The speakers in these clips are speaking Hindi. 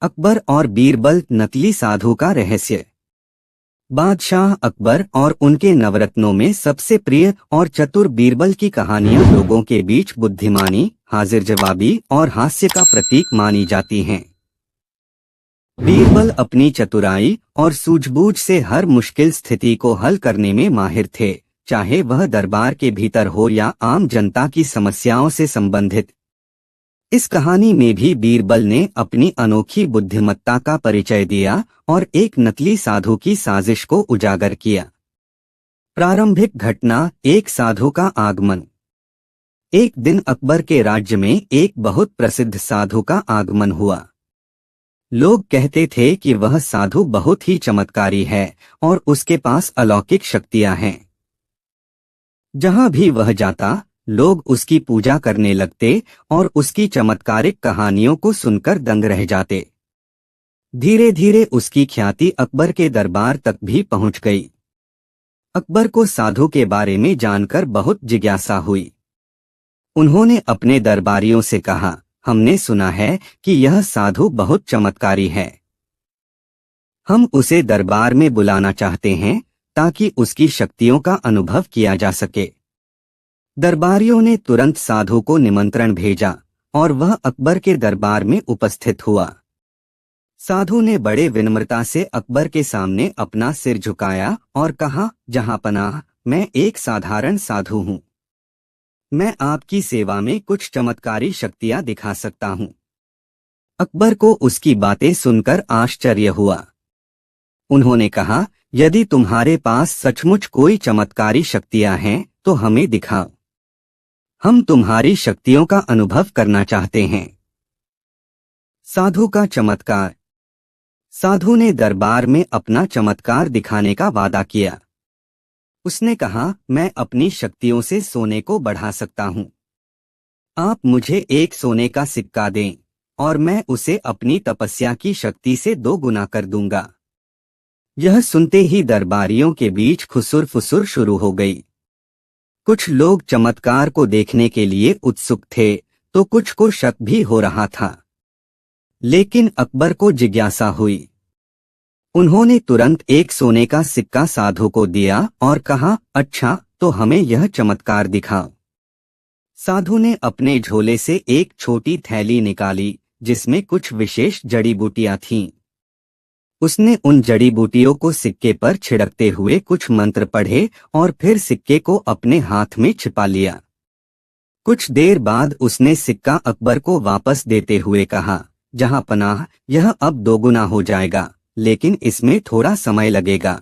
अकबर और बीरबल नकली साधु का रहस्य। बादशाह अकबर और उनके नवरत्नों में सबसे प्रिय और चतुर बीरबल की कहानियां लोगों के बीच बुद्धिमानी, हाजिर जवाबी और हास्य का प्रतीक मानी जाती हैं। बीरबल अपनी चतुराई और सूझबूझ से हर मुश्किल स्थिति को हल करने में माहिर थे, चाहे वह दरबार के भीतर हो या आम जनता की समस्याओं से संबंधित। इस कहानी में भी बीरबल ने अपनी अनोखी बुद्धिमत्ता का परिचय दिया और एक नकली साधु की साजिश को उजागर किया। प्रारंभिक घटना, एक साधु का आगमन। एक दिन अकबर के राज्य में एक बहुत प्रसिद्ध साधु का आगमन हुआ। लोग कहते थे कि वह साधु बहुत ही चमत्कारी है और उसके पास अलौकिक शक्तियां हैं। जहां भी वह जाता, लोग उसकी पूजा करने लगते और उसकी चमत्कारिक कहानियों को सुनकर दंग रह जाते। धीरे धीरे उसकी ख्याति अकबर के दरबार तक भी पहुंच गई। अकबर को साधु के बारे में जानकर बहुत जिज्ञासा हुई। उन्होंने अपने दरबारियों से कहा, हमने सुना है कि यह साधु बहुत चमत्कारी है। हम उसे दरबार में बुलाना चाहते हैं ताकि उसकी शक्तियों का अनुभव किया जा सके। दरबारियों ने तुरंत साधु को निमंत्रण भेजा और वह अकबर के दरबार में उपस्थित हुआ। साधु ने बड़े विनम्रता से अकबर के सामने अपना सिर झुकाया और कहा, जहांपनाह, मैं एक साधारण साधु हूँ। मैं आपकी सेवा में कुछ चमत्कारी शक्तियां दिखा सकता हूँ। अकबर को उसकी बातें सुनकर आश्चर्य हुआ। उन्होंने कहा, यदि तुम्हारे पास सचमुच कोई चमत्कारी शक्तियां हैं तो हमें दिखाओ। हम तुम्हारी शक्तियों का अनुभव करना चाहते हैं। साधु का चमत्कार। साधु ने दरबार में अपना चमत्कार दिखाने का वादा किया। उसने कहा, मैं अपनी शक्तियों से सोने को बढ़ा सकता हूँ। आप मुझे एक सोने का सिक्का दें और मैं उसे अपनी तपस्या की शक्ति से 2 गुना कर दूंगा। यह सुनते ही दरबारियों के बीच खुसुर फुसुर शुरू हो गई। कुछ लोग चमत्कार को देखने के लिए उत्सुक थे तो कुछ को शक भी हो रहा था। लेकिन अकबर को जिज्ञासा हुई। उन्होंने तुरंत एक सोने का सिक्का साधु को दिया और कहा, अच्छा, तो हमें यह चमत्कार दिखाओ। साधु ने अपने झोले से एक छोटी थैली निकाली जिसमें कुछ विशेष जड़ी बूटियां थीं। उसने उन जड़ी बूटियों को सिक्के पर छिड़कते हुए कुछ मंत्र पढ़े और फिर सिक्के को अपने हाथ में छिपा लिया। कुछ देर बाद उसने सिक्का अकबर को वापस देते हुए कहा, जहांपनाह, यह अब 2 गुना हो जाएगा, लेकिन इसमें थोड़ा समय लगेगा।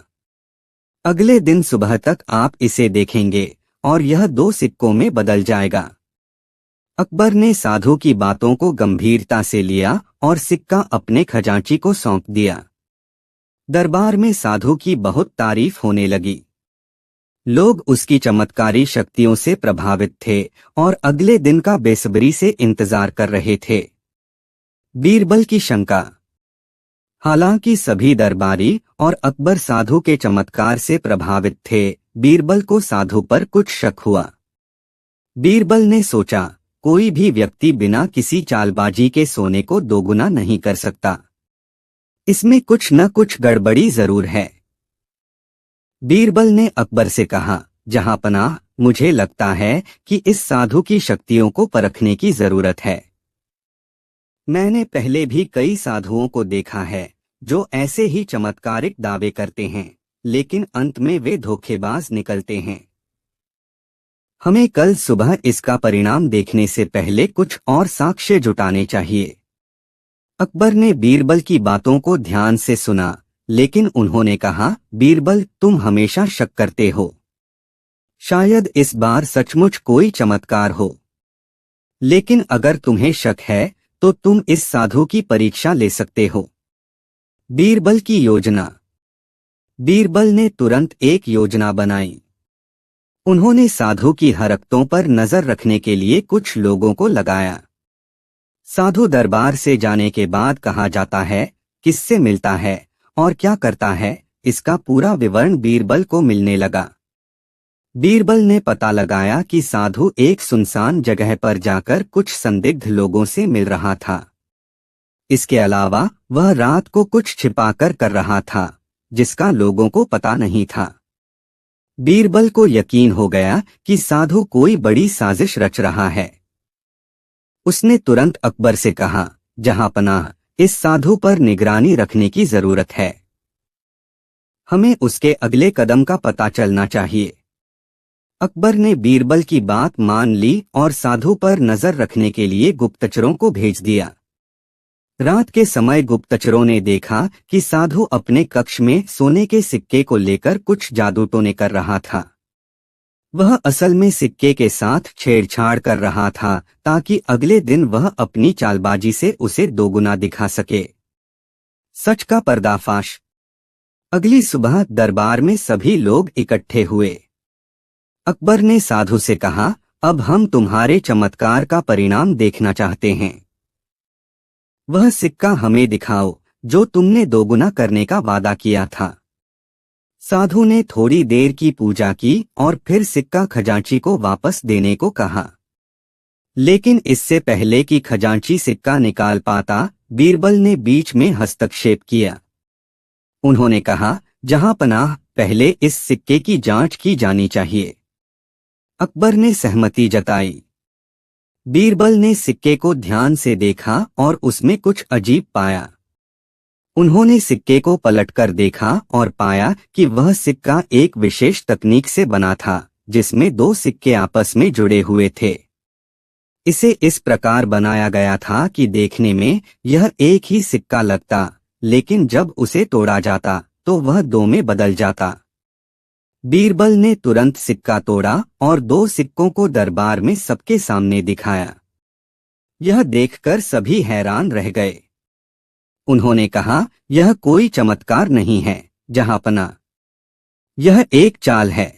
अगले दिन सुबह तक आप इसे देखेंगे और यह 2 सिक्कों में बदल जाएगा। अकबर ने साधु की बातों को गंभीरता से लिया और सिक्का अपने खजांची को सौंप दिया। दरबार में साधु की बहुत तारीफ होने लगी। लोग उसकी चमत्कारी शक्तियों से प्रभावित थे और अगले दिन का बेसब्री से इंतजार कर रहे थे। बीरबल की शंका। हालांकि सभी दरबारी और अकबर साधु के चमत्कार से प्रभावित थे, बीरबल को साधु पर कुछ शक हुआ। बीरबल ने सोचा, कोई भी व्यक्ति बिना किसी चालबाजी के सोने को 2 गुना नहीं कर सकता। इसमें कुछ न कुछ गड़बड़ी जरूर है। बीरबल ने अकबर से कहा, जहांपनाह, मुझे लगता है कि इस साधु की शक्तियों को परखने की जरूरत है। मैंने पहले भी कई साधुओं को देखा है जो ऐसे ही चमत्कारिक दावे करते हैं, लेकिन अंत में वे धोखेबाज निकलते हैं। हमें कल सुबह इसका परिणाम देखने से पहले कुछ और साक्ष्य जुटाने चाहिए। अकबर ने बीरबल की बातों को ध्यान से सुना, लेकिन उन्होंने कहा, बीरबल, तुम हमेशा शक करते हो। शायद इस बार सचमुच कोई चमत्कार हो। लेकिन अगर तुम्हें शक है तो तुम इस साधु की परीक्षा ले सकते हो। बीरबल की योजना। बीरबल ने तुरंत एक योजना बनाई। उन्होंने साधु की हरकतों पर नजर रखने के लिए कुछ लोगों को लगाया। साधु दरबार से जाने के बाद कहाँ जाता है, किससे मिलता है और क्या करता है, इसका पूरा विवरण बीरबल को मिलने लगा। बीरबल ने पता लगाया कि साधु एक सुनसान जगह पर जाकर कुछ संदिग्ध लोगों से मिल रहा था। इसके अलावा वह रात को कुछ छिपाकर कर रहा था जिसका लोगों को पता नहीं था। बीरबल को यकीन हो गया कि साधु कोई बड़ी साजिश रच रहा है। उसने तुरंत अकबर से कहा, जहांपनाह, इस साधु पर निगरानी रखने की जरूरत है। हमें उसके अगले कदम का पता चलना चाहिए। अकबर ने बीरबल की बात मान ली और साधु पर नजर रखने के लिए गुप्तचरों को भेज दिया। रात के समय गुप्तचरों ने देखा कि साधु अपने कक्ष में सोने के सिक्के को लेकर कुछ जादू टोने कर रहा था। वह असल में सिक्के के साथ छेड़छाड़ कर रहा था ताकि अगले दिन वह अपनी चालबाजी से उसे दोगुना दिखा सके। सच का पर्दाफाश। अगली सुबह दरबार में सभी लोग इकट्ठे हुए। अकबर ने साधु से कहा, अब हम तुम्हारे चमत्कार का परिणाम देखना चाहते हैं। वह सिक्का हमें दिखाओ जो तुमने दोगुना करने का वादा किया था। साधु ने थोड़ी देर की पूजा की और फिर सिक्का खजांची को वापस देने को कहा। लेकिन इससे पहले कि खजांची सिक्का निकाल पाता, बीरबल ने बीच में हस्तक्षेप किया। उन्होंने कहा, जहांपनाह, पहले इस सिक्के की जांच की जानी चाहिए। अकबर ने सहमति जताई। बीरबल ने सिक्के को ध्यान से देखा और उसमें कुछ अजीब पाया। उन्होंने सिक्के को पलटकर देखा और पाया कि वह सिक्का एक विशेष तकनीक से बना था जिसमें दो सिक्के आपस में जुड़े हुए थे। इसे इस प्रकार बनाया गया था कि देखने में यह एक ही सिक्का लगता, लेकिन जब उसे तोड़ा जाता तो वह दो में बदल जाता। बीरबल ने तुरंत सिक्का तोड़ा और दो सिक्कों को दरबार में सबके सामने दिखाया। यह देखकर सभी हैरान रह गए। उन्होंने कहा, यह कोई चमत्कार नहीं है जहांपना, यह एक चाल है।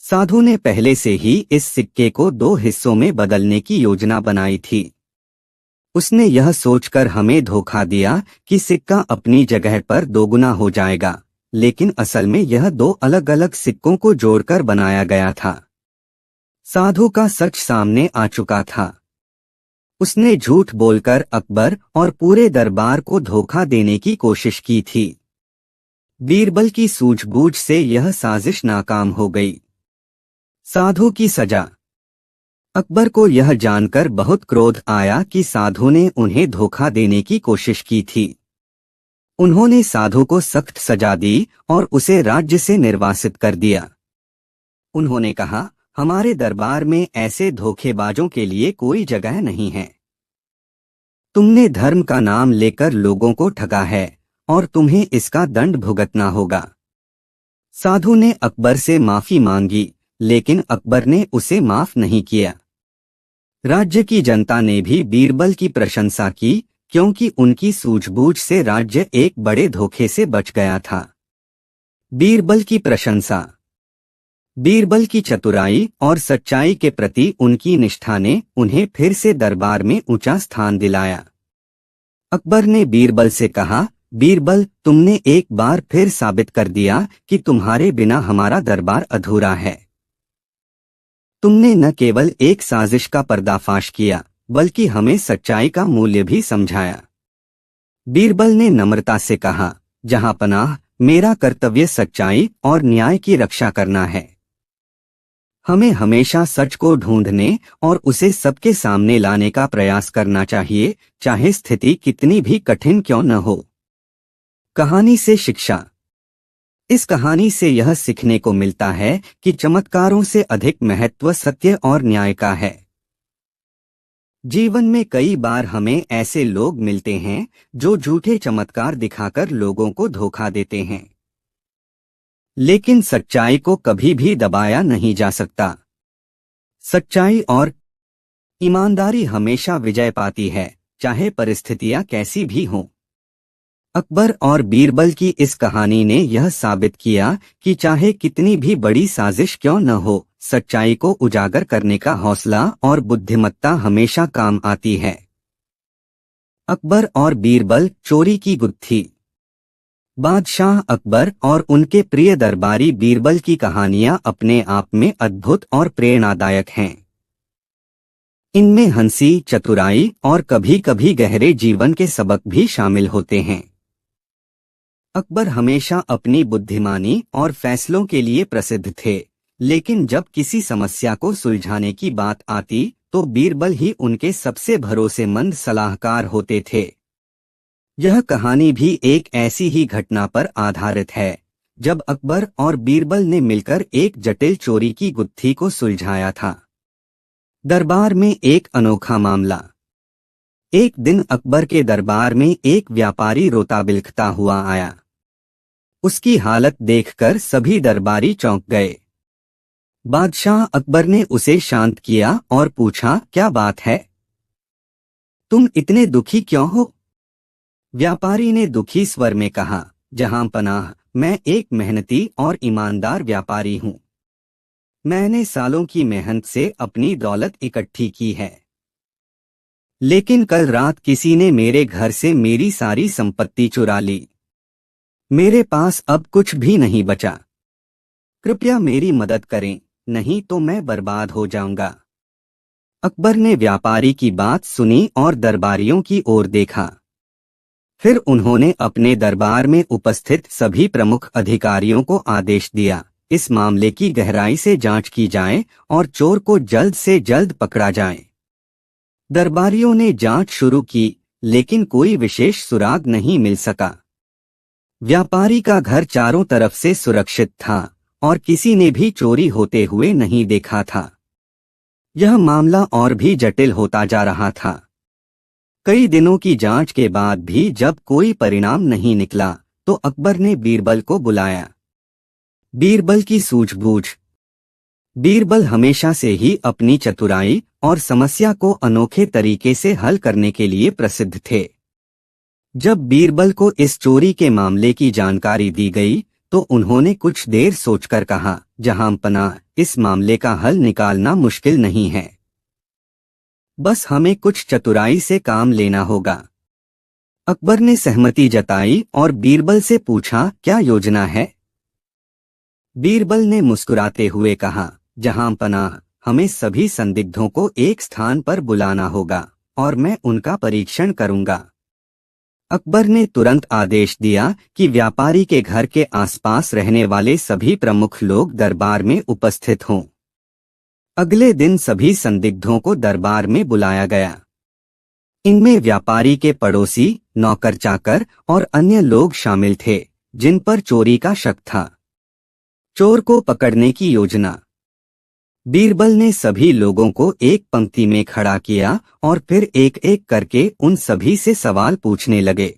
साधु ने पहले से ही इस सिक्के को दो हिस्सों में बदलने की योजना बनाई थी। उसने यह सोचकर हमें धोखा दिया कि सिक्का अपनी जगह पर दोगुना हो जाएगा, लेकिन असल में यह दो अलग अलग सिक्कों को जोड़कर बनाया गया था। साधु का सच सामने आ चुका था। उसने झूठ बोलकर अकबर और पूरे दरबार को धोखा देने की कोशिश की थी। बीरबल की सूझबूझ से यह साजिश नाकाम हो गई। साधु की सजा। अकबर को यह जानकर बहुत क्रोध आया कि साधु ने उन्हें धोखा देने की कोशिश की थी। उन्होंने साधु को सख्त सजा दी और उसे राज्य से निर्वासित कर दिया। उन्होंने कहा, हमारे दरबार में ऐसे धोखेबाजों के लिए कोई जगह नहीं है। तुमने धर्म का नाम लेकर लोगों को ठगा है और तुम्हें इसका दंड भुगतना होगा। साधु ने अकबर से माफी मांगी, लेकिन अकबर ने उसे माफ नहीं किया। राज्य की जनता ने भी बीरबल की प्रशंसा की क्योंकि उनकी सूझबूझ से राज्य एक बड़े धोखे से बच गया था। बीरबल की प्रशंसा। बीरबल की चतुराई और सच्चाई के प्रति उनकी निष्ठा ने उन्हें फिर से दरबार में ऊंचा स्थान दिलाया। अकबर ने बीरबल से कहा, बीरबल, तुमने एक बार फिर साबित कर दिया कि तुम्हारे बिना हमारा दरबार अधूरा है। तुमने न केवल एक साजिश का पर्दाफाश किया, बल्कि हमें सच्चाई का मूल्य भी समझाया। बीरबल ने नम्रता से कहा, जहांपनाह, मेरा कर्तव्य सच्चाई और न्याय की रक्षा करना है। हमें हमेशा सच को ढूंढने और उसे सबके सामने लाने का प्रयास करना चाहिए, चाहे स्थिति कितनी भी कठिन क्यों न हो। कहानी से शिक्षा। इस कहानी से यह सीखने को मिलता है कि चमत्कारों से अधिक महत्व सत्य और न्याय का है। जीवन में कई बार हमें ऐसे लोग मिलते हैं जो झूठे चमत्कार दिखाकर लोगों को धोखा देते हैं, लेकिन सच्चाई को कभी भी दबाया नहीं जा सकता। सच्चाई और ईमानदारी हमेशा विजय पाती है, चाहे परिस्थितियां कैसी भी हों। अकबर और बीरबल की इस कहानी ने यह साबित किया कि चाहे कितनी भी बड़ी साजिश क्यों न हो, सच्चाई को उजागर करने का हौसला और बुद्धिमत्ता हमेशा काम आती है। अकबर और बीरबल, चोरी की गुत्थी। बादशाह अकबर और उनके प्रिय दरबारी बीरबल की कहानियां अपने आप में अद्भुत और प्रेरणादायक हैं। इनमें हंसी, चतुराई और कभी कभी गहरे जीवन के सबक भी शामिल होते हैं। अकबर हमेशा अपनी बुद्धिमानी और फैसलों के लिए प्रसिद्ध थे, लेकिन जब किसी समस्या को सुलझाने की बात आती तो बीरबल ही उनके सबसे भरोसेमंद सलाहकार होते थे। यह कहानी भी एक ऐसी ही घटना पर आधारित है, जब अकबर और बीरबल ने मिलकर एक जटिल चोरी की गुत्थी को सुलझाया था। दरबार में एक अनोखा मामला। एक दिन अकबर के दरबार में एक व्यापारी रोता बिलखता हुआ आया। उसकी हालत देखकर सभी दरबारी चौंक गए। बादशाह अकबर ने उसे शांत किया और पूछा, क्या बात है? तुम इतने दुखी क्यों हो? व्यापारी ने दुखी स्वर में कहा, जहां पनाह, मैं एक मेहनती और ईमानदार व्यापारी हूँ। मैंने सालों की मेहनत से अपनी दौलत इकट्ठी की है, लेकिन कल रात किसी ने मेरे घर से मेरी सारी संपत्ति चुरा ली। मेरे पास अब कुछ भी नहीं बचा। कृपया मेरी मदद करें, नहीं तो मैं बर्बाद हो जाऊंगा। अकबर ने व्यापारी की बात सुनी और दरबारियों की ओर देखा। फिर उन्होंने अपने दरबार में उपस्थित सभी प्रमुख अधिकारियों को आदेश दिया, इस मामले की गहराई से जांच की जाए और चोर को जल्द से जल्द पकड़ा जाए। दरबारियों ने जांच शुरू की, लेकिन कोई विशेष सुराग नहीं मिल सका। व्यापारी का घर चारों तरफ से सुरक्षित था और किसी ने भी चोरी होते हुए नहीं देखा था। यह मामला और भी जटिल होता जा रहा था। कई दिनों की जांच के बाद भी जब कोई परिणाम नहीं निकला तो अकबर ने बीरबल को बुलाया। बीरबल की सूझबूझ। बीरबल हमेशा से ही अपनी चतुराई और समस्या को अनोखे तरीके से हल करने के लिए प्रसिद्ध थे। जब बीरबल को इस चोरी के मामले की जानकारी दी गई तो उन्होंने कुछ देर सोचकर कहा, जहां पनाह, इस मामले का हल निकालना मुश्किल नहीं है। बस हमें कुछ चतुराई से काम लेना होगा। अकबर ने सहमति जताई और बीरबल से पूछा, क्या योजना है? बीरबल ने मुस्कुराते हुए कहा, जहां पनाह, हमें सभी संदिग्धों को एक स्थान पर बुलाना होगा और मैं उनका परीक्षण करूंगा। अकबर ने तुरंत आदेश दिया कि व्यापारी के घर के आसपास रहने वाले सभी प्रमुख लोग दरबार में उपस्थित हों। अगले दिन सभी संदिग्धों को दरबार में बुलाया गया। इनमें व्यापारी के पड़ोसी, नौकर चाकर और अन्य लोग शामिल थे जिन पर चोरी का शक था। चोर को पकड़ने की योजना। बीरबल ने सभी लोगों को एक पंक्ति में खड़ा किया और फिर एक एक करके उन सभी से सवाल पूछने लगे।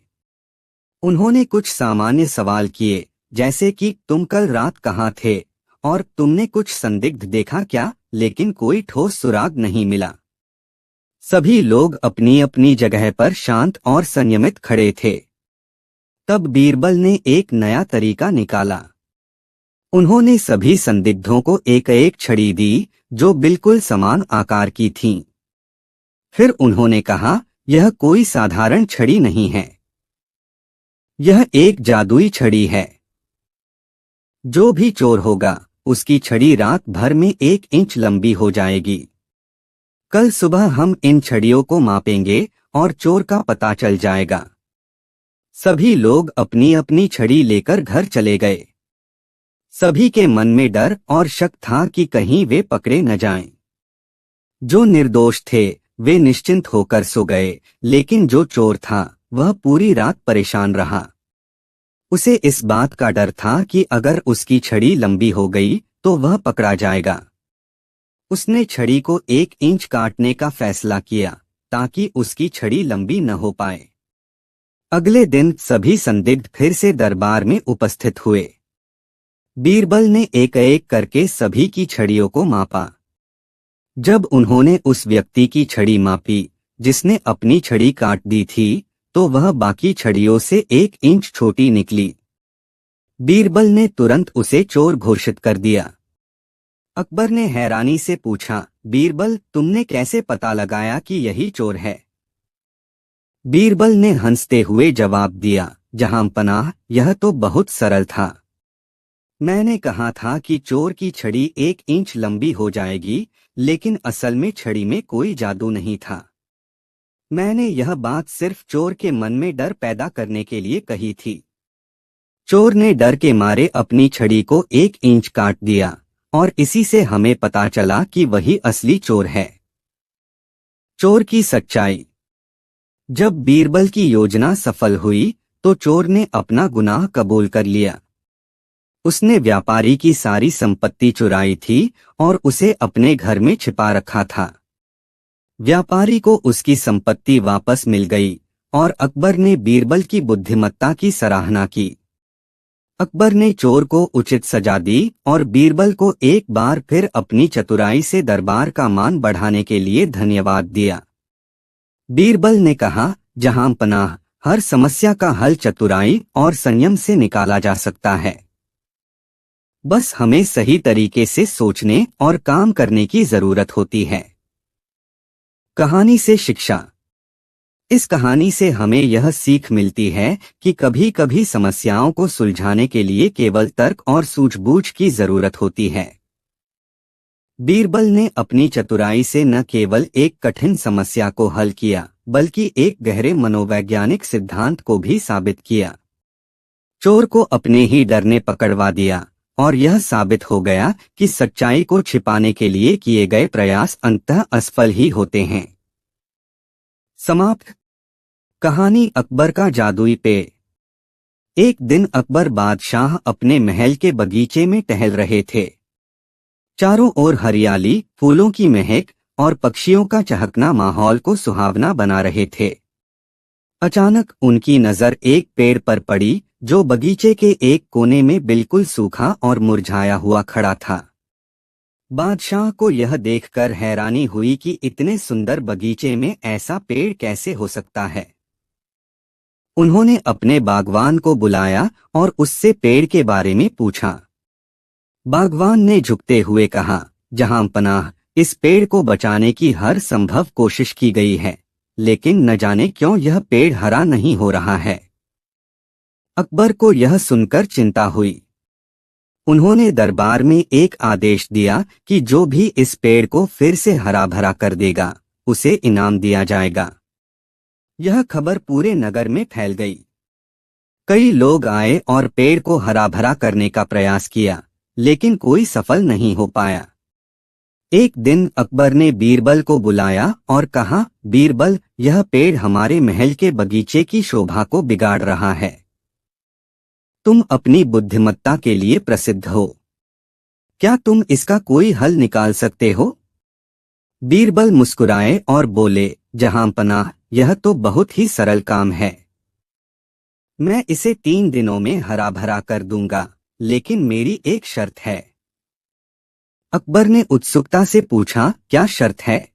उन्होंने कुछ सामान्य सवाल किए, जैसे कि तुम कल रात कहाँ थे और तुमने कुछ संदिग्ध देखा क्या, लेकिन कोई ठोस सुराग नहीं मिला। सभी लोग अपनी अपनी जगह पर शांत और संयमित खड़े थे। तब बीरबल ने एक नया तरीका निकाला। उन्होंने सभी संदिग्धों को एक एक छड़ी दी जो बिल्कुल समान आकार की थीं। फिर उन्होंने कहा, यह कोई साधारण छड़ी नहीं है, यह एक जादुई छड़ी है। जो भी चोर होगा उसकी छड़ी रात भर में 1 इंच लंबी हो जाएगी। कल सुबह हम इन छड़ियों को मापेंगे और चोर का पता चल जाएगा। सभी लोग अपनी अपनी छड़ी लेकर घर चले गए। सभी के मन में डर और शक था कि कहीं वे पकड़े न जाएं। जो निर्दोष थे वे निश्चिंत होकर सो गए, लेकिन जो चोर था वह पूरी रात परेशान रहा। उसे इस बात का डर था कि अगर उसकी छड़ी लंबी हो गई तो वह पकड़ा जाएगा। उसने छड़ी को 1 इंच काटने का फैसला किया ताकि उसकी छड़ी लंबी न हो पाए। अगले दिन सभी संदिग्ध फिर से दरबार में उपस्थित हुए। बीरबल ने एक एक करके सभी की छड़ियों को मापा। जब उन्होंने उस व्यक्ति की छड़ी मापी जिसने अपनी छड़ी काट दी थी तो वह बाकी छड़ियों से 1 इंच छोटी निकली। बीरबल ने तुरंत उसे चोर घोषित कर दिया। अकबर ने हैरानी से पूछा, बीरबल, तुमने कैसे पता लगाया कि यही चोर है? बीरबल ने हंसते हुए जवाब दिया, जहां पनाह, यह तो बहुत सरल था। मैंने कहा था कि चोर की छड़ी 1 इंच लंबी हो जाएगी, लेकिन असल में छड़ी में कोई जादू नहीं था। मैंने यह बात सिर्फ चोर के मन में डर पैदा करने के लिए कही थी। चोर ने डर के मारे अपनी छड़ी को 1 इंच काट दिया, और इसी से हमें पता चला कि वही असली चोर है। चोर की सच्चाई। जब बीरबल की योजना सफल हुई, तो चोर ने अपना गुनाह कबूल कर लिया। उसने व्यापारी की सारी संपत्ति चुराई थी और उसे अपने घर में छिपा रखा था। व्यापारी को उसकी संपत्ति वापस मिल गई, और अकबर ने बीरबल की बुद्धिमत्ता की सराहना की। अकबर ने चोर को उचित सजा दी और बीरबल को एक बार फिर अपनी चतुराई से दरबार का मान बढ़ाने के लिए धन्यवाद दिया। बीरबल ने कहा, जहां पनाह, हर समस्या का हल चतुराई और संयम से निकाला जा सकता है। बस हमें सही तरीके से सोचने और काम करने की जरूरत होती है। कहानी से शिक्षा। इस कहानी से हमें यह सीख मिलती है कि कभी कभी समस्याओं को सुलझाने के लिए केवल तर्क और सूझबूझ की जरूरत होती है। बीरबल ने अपनी चतुराई से न केवल एक कठिन समस्या को हल किया, बल्कि एक गहरे मनोवैज्ञानिक सिद्धांत को भी साबित किया। चोर को अपने ही डर ने पकड़वा दिया, और यह साबित हो गया कि सच्चाई को छिपाने के लिए किए गए प्रयास अंततः असफल ही होते हैं। समाप्त। कहानी अकबर का जादुई पेड़। एक दिन अकबर बादशाह अपने महल के बगीचे में टहल रहे थे। चारों ओर हरियाली, फूलों की महक और पक्षियों का चहकना माहौल को सुहावना बना रहे थे। अचानक उनकी नजर एक पेड़ पर पड़ी, जो बगीचे के एक कोने में बिल्कुल सूखा और मुरझाया हुआ खड़ा था। बादशाह को यह देखकर हैरानी हुई कि इतने सुंदर बगीचे में ऐसा पेड़ कैसे हो सकता है। उन्होंने अपने बागवान को बुलाया और उससे पेड़ के बारे में पूछा। बागवान ने झुकते हुए कहा, जहां पनाह, इस पेड़ को बचाने की हर संभव कोशिश की गई है, लेकिन न जाने क्यों यह पेड़ हरा नहीं हो रहा है। अकबर को यह सुनकर चिंता हुई। उन्होंने दरबार में एक आदेश दिया कि जो भी इस पेड़ को फिर से हरा भरा कर देगा, उसे इनाम दिया जाएगा। यह खबर पूरे नगर में फैल गई। कई लोग आए और पेड़ को हरा भरा करने का प्रयास किया, लेकिन कोई सफल नहीं हो पाया। एक दिन अकबर ने बीरबल को बुलाया और कहा, बीरबल, यह पेड़ हमारे महल के बगीचे की शोभा को बिगाड़ रहा है। तुम अपनी बुद्धिमत्ता के लिए प्रसिद्ध हो। क्या तुम इसका कोई हल निकाल सकते हो? बीरबल मुस्कुराए और बोले, जहां पनाह, यह तो बहुत ही सरल काम है। मैं इसे 3 दिनों में हरा भरा कर दूंगा, लेकिन मेरी एक शर्त है। अकबर ने उत्सुकता से पूछा, क्या शर्त है?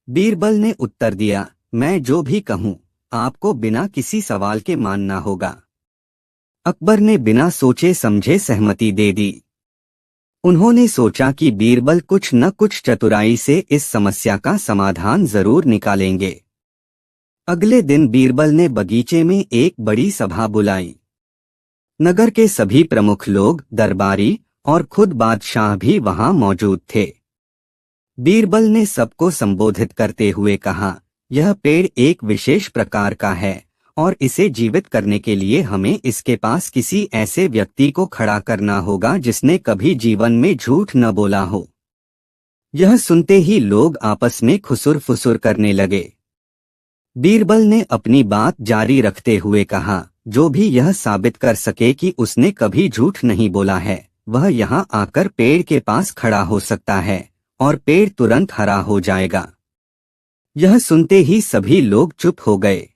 बीरबल ने उत्तर दिया, मैं जो भी कहूं, आपको बिना किसी सवाल के मानना होगा। अकबर ने बिना सोचे समझे सहमति दे दी। उन्होंने सोचा कि बीरबल कुछ न कुछ चतुराई से इस समस्या का समाधान जरूर निकालेंगे। अगले दिन बीरबल ने बगीचे में एक बड़ी सभा बुलाई। नगर के सभी प्रमुख लोग, दरबारी और खुद बादशाह भी वहां मौजूद थे। बीरबल ने सबको संबोधित करते हुए कहा, यह पेड़ एक विशेष प्रकार का है, और इसे जीवित करने के लिए हमें इसके पास किसी ऐसे व्यक्ति को खड़ा करना होगा जिसने कभी जीवन में झूठ न बोला हो। यह सुनते ही लोग आपस में खुसुर फुसुर करने लगे। बीरबल ने अपनी बात जारी रखते हुए कहा, जो भी यह साबित कर सके कि उसने कभी झूठ नहीं बोला है, वह यहाँ आकर पेड़ के पास खड़ा हो सकता है, और पेड़ तुरंत हरा हो जाएगा। यह सुनते ही सभी लोग चुप हो गए।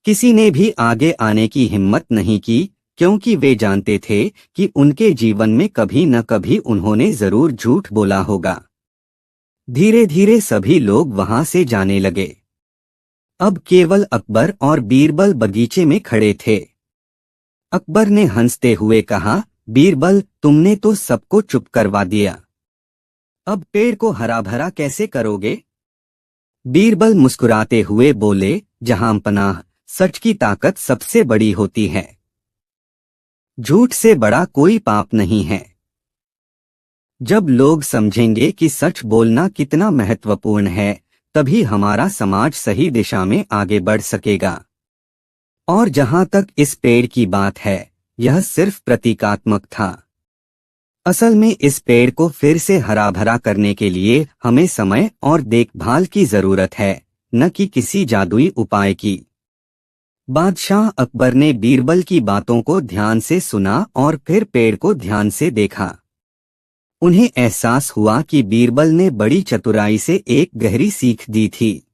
किसी ने भी आगे आने की हिम्मत नहीं की, क्योंकि वे जानते थे कि उनके जीवन में कभी न कभी उन्होंने जरूर झूठ बोला होगा। धीरे धीरे सभी लोग वहां से जाने लगे। अब केवल अकबर और बीरबल बगीचे में खड़े थे। अकबर ने हंसते हुए कहा, बीरबल, तुमने तो सबको चुप करवा दिया। अब पेड़ को हरा भरा कैसे करोगे? बीरबल मुस्कुराते हुए बोले, जहां पनाह, सच की ताकत सबसे बड़ी होती है। झूठ से बड़ा कोई पाप नहीं है। जब लोग समझेंगे कि सच बोलना कितना महत्वपूर्ण है, तभी हमारा समाज सही दिशा में आगे बढ़ सकेगा। और जहां तक इस पेड़ की बात है, यह सिर्फ प्रतीकात्मक था। असल में इस पेड़ को फिर से हरा भरा करने के लिए हमें समय और देखभाल की जरूरत है, न कि किसी जादुई उपाय की। बादशाह अकबर ने बीरबल की बातों को ध्यान से सुना और फिर पेड़ को ध्यान से देखा। उन्हें एहसास हुआ कि बीरबल ने बड़ी चतुराई से एक गहरी सीख दी थी।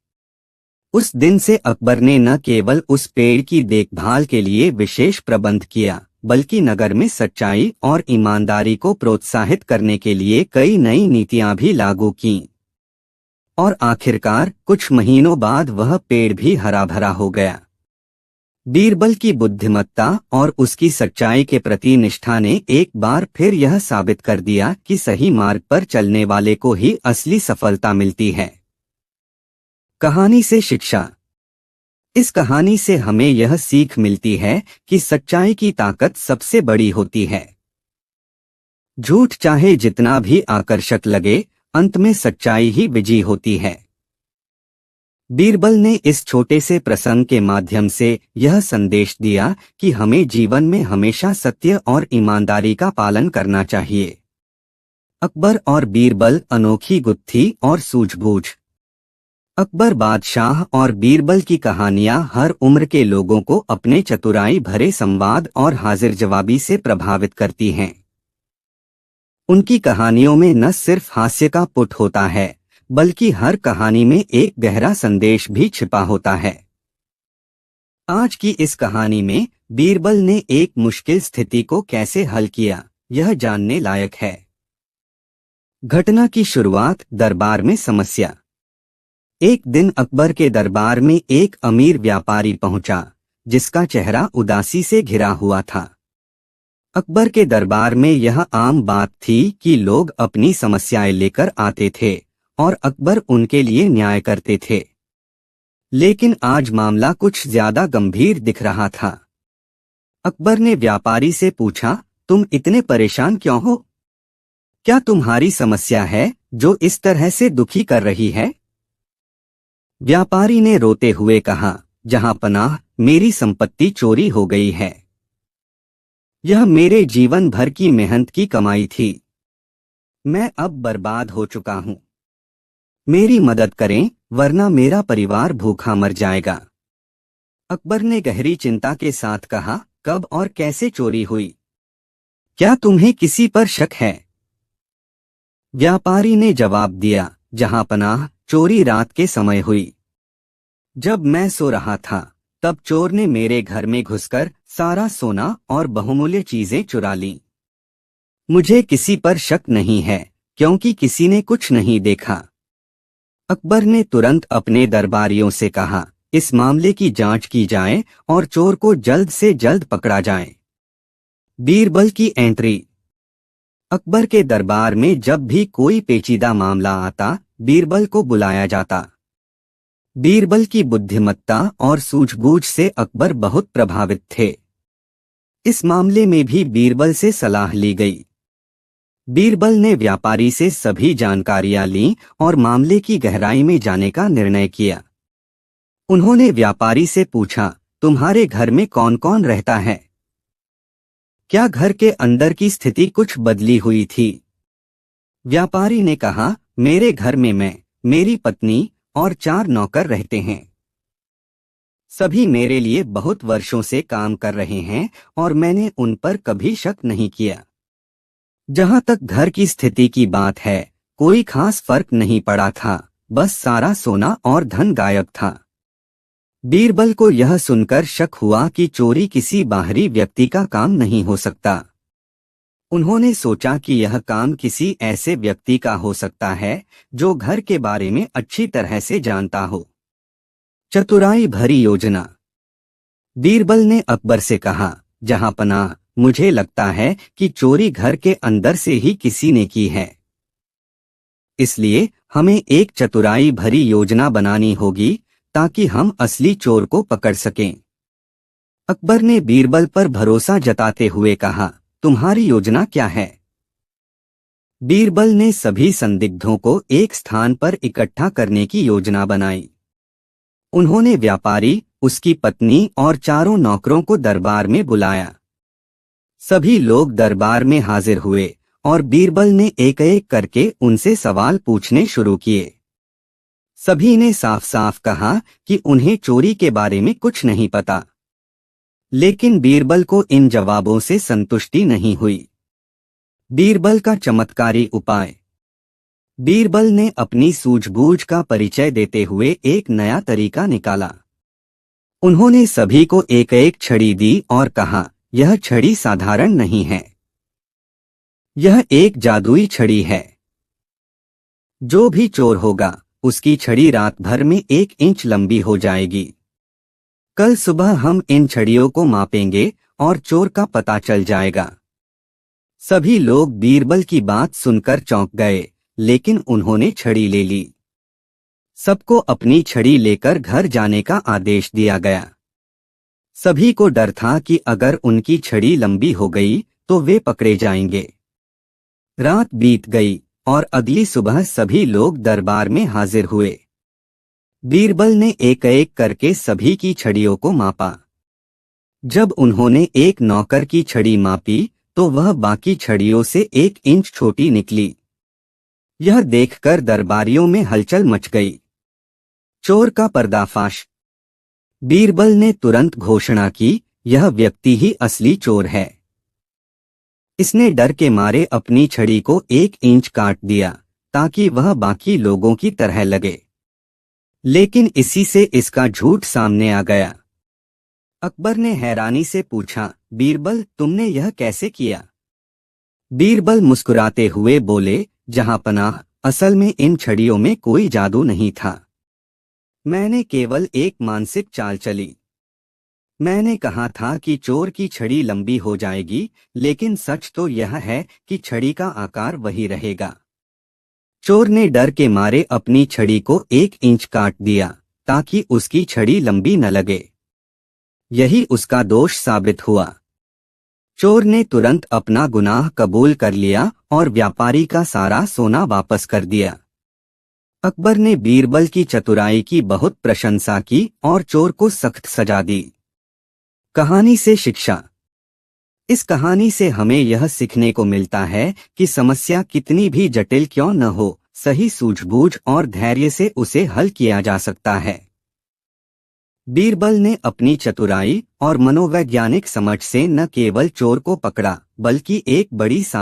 उस दिन से अकबर ने न केवल उस पेड़ की देखभाल के लिए विशेष प्रबंध किया, बल्कि नगर में सच्चाई और ईमानदारी को प्रोत्साहित करने के लिए कई नई नीतियां भी लागू कीं। और आखिरकार कुछ महीनों बाद वह पेड़ भी हरा भरा हो गया। बीरबल की बुद्धिमत्ता और उसकी सच्चाई के प्रति निष्ठा ने एक बार फिर यह साबित कर दिया कि सही मार्ग पर चलने वाले को ही असली सफलता मिलती है। कहानी से शिक्षा। इस कहानी से हमें यह सीख मिलती है कि सच्चाई की ताकत सबसे बड़ी होती है। झूठ चाहे जितना भी आकर्षक लगे, अंत में सच्चाई ही विजयी होती है। बीरबल ने इस छोटे से प्रसंग के माध्यम से यह संदेश दिया कि हमें जीवन में हमेशा सत्य और ईमानदारी का पालन करना चाहिए। अकबर और बीरबल, अनोखी गुत्थी और सूझबूझ। अकबर बादशाह और बीरबल की कहानियां हर उम्र के लोगों को अपने चतुराई भरे संवाद और हाजिर जवाबी से प्रभावित करती हैं। उनकी कहानियों में न सिर्फ हास्य का पुट होता है, बल्कि हर कहानी में एक गहरा संदेश भी छिपा होता है। आज की इस कहानी में बीरबल ने एक मुश्किल स्थिति को कैसे हल किया, यह जानने लायक है। घटना की शुरुआत दरबार में समस्या। एक दिन अकबर के दरबार में एक अमीर व्यापारी पहुंचा, जिसका चेहरा उदासी से घिरा हुआ था। अकबर के दरबार में यह आम बात थी कि लोग अपनी समस्याएं लेकर आते थे और अकबर उनके लिए न्याय करते थे। लेकिन आज मामला कुछ ज्यादा गंभीर दिख रहा था। अकबर ने व्यापारी से पूछा, तुम इतने परेशान क्यों हो? क्या तुम्हारी समस्या है जो इस तरह से दुखी कर रही है? व्यापारी ने रोते हुए कहा, जहां पनाह, मेरी संपत्ति चोरी हो गई है। यह मेरे जीवन भर की मेहनत की कमाई थी। मैं अब बर्बाद हो चुका हूं। मेरी मदद करें, वरना मेरा परिवार भूखा मर जाएगा। अकबर ने गहरी चिंता के साथ कहा, कब और कैसे चोरी हुई? क्या तुम्हें किसी पर शक है? व्यापारी ने जवाब दिया, जहां पनाह, चोरी रात के समय हुई। जब मैं सो रहा था, तब चोर ने मेरे घर में घुसकर सारा सोना और बहुमूल्य चीजें चुरा लीं। मुझे किसी पर शक नहीं है, क्योंकि किसी ने कुछ नहीं देखा। अकबर ने तुरंत अपने दरबारियों से कहा, इस मामले की जांच की जाए और चोर को जल्द से जल्द पकड़ा जाए। बीरबल की एंट्री। अकबर के दरबार में जब भी कोई पेचीदा मामला आता, बीरबल को बुलाया जाता। बीरबल की बुद्धिमत्ता और सूझबूझ से अकबर बहुत प्रभावित थे। इस मामले में भी बीरबल से सलाह ली गई। बीरबल ने व्यापारी से सभी जानकारियां लीं और मामले की गहराई में जाने का निर्णय किया। उन्होंने व्यापारी से पूछा, तुम्हारे घर में कौन कौन रहता है? क्या घर के अंदर की स्थिति कुछ बदली हुई थी? व्यापारी ने कहा, मेरे घर में मैं, मेरी पत्नी और 4 नौकर रहते हैं। सभी मेरे लिए बहुत वर्षों से काम कर रहे हैं और मैंने उन पर कभी शक नहीं किया। जहां तक घर की स्थिति की बात है, कोई खास फर्क नहीं पड़ा था, बस सारा सोना और धन गायब था। बीरबल को यह सुनकर शक हुआ कि चोरी किसी बाहरी व्यक्ति का काम नहीं हो सकता। उन्होंने सोचा कि यह काम किसी ऐसे व्यक्ति का हो सकता है जो घर के बारे में अच्छी तरह से जानता हो। चतुराई भरी योजना। बीरबल ने अकबर से कहा, जहां पनाह, मुझे लगता है कि चोरी घर के अंदर से ही किसी ने की है। इसलिए हमें एक चतुराई भरी योजना बनानी होगी ताकि हम असली चोर को पकड़ सकें। अकबर ने बीरबल पर भरोसा जताते हुए कहा, तुम्हारी योजना क्या है? बीरबल ने सभी संदिग्धों को एक स्थान पर इकट्ठा करने की योजना बनाई। उन्होंने व्यापारी, उसकी पत्नी और चारों नौकरों को दरबार में बुलाया। सभी लोग दरबार में हाजिर हुए और बीरबल ने एक एक करके उनसे सवाल पूछने शुरू किए। सभी ने साफ साफ कहा कि उन्हें चोरी के बारे में कुछ नहीं पता। लेकिन बीरबल को इन जवाबों से संतुष्टि नहीं हुई। बीरबल का चमत्कारी उपाय। बीरबल ने अपनी सूझबूझ का परिचय देते हुए एक नया तरीका निकाला। उन्होंने सभी को एक एक छड़ी दी और कहा, यह छड़ी साधारण नहीं है, यह एक जादुई छड़ी है। जो भी चोर होगा उसकी छड़ी रात भर में 1 इंच लंबी हो जाएगी। कल सुबह हम इन छड़ियों को मापेंगे और चोर का पता चल जाएगा। सभी लोग बीरबल की बात सुनकर चौंक गए, लेकिन उन्होंने छड़ी ले ली। सबको अपनी छड़ी लेकर घर जाने का आदेश दिया गया। सभी को डर था कि अगर उनकी छड़ी लंबी हो गई तो वे पकड़े जाएंगे। रात बीत गई और अगली सुबह सभी लोग दरबार में हाजिर हुए। बीरबल ने एक एक करके सभी की छड़ियों को मापा। जब उन्होंने एक नौकर की छड़ी मापी तो वह बाकी छड़ियों से 1 इंच छोटी निकली। यह देखकर दरबारियों में हलचल मच गई। चोर का पर्दाफाश। बीरबल ने तुरंत घोषणा की, यह व्यक्ति ही असली चोर है। इसने डर के मारे अपनी छड़ी को 1 इंच काट दिया ताकि वह बाकी लोगों की तरह लगे। लेकिन इसी से इसका झूठ सामने आ गया। अकबर ने हैरानी से पूछा, बीरबल तुमने यह कैसे किया? बीरबल मुस्कुराते हुए बोले, जहांपनाह, असल में इन छड़ियों में कोई जादू नहीं था। मैंने केवल एक मानसिक चाल चली। मैंने कहा था कि चोर की छड़ी लंबी हो जाएगी, लेकिन सच तो यह है कि छड़ी का आकार वही रहेगा। चोर ने डर के मारे अपनी छड़ी को 1 इंच काट दिया ताकि उसकी छड़ी लंबी न लगे। यही उसका दोष साबित हुआ। चोर ने तुरंत अपना गुनाह कबूल कर लिया और व्यापारी का सारा सोना वापस कर दिया। अकबर ने बीरबल की चतुराई की बहुत प्रशंसा की और चोर को सख्त सजा दी। कहानी से शिक्षा। इस कहानी से हमें यह सीखने को मिलता है कि समस्या कितनी भी जटिल क्यों न हो, सही सूझबूझ और धैर्य से उसे हल किया जा सकता है। बीरबल ने अपनी चतुराई और मनोवैज्ञानिक समझ से न केवल चोर को पकड़ा, बल्कि एक बड़ी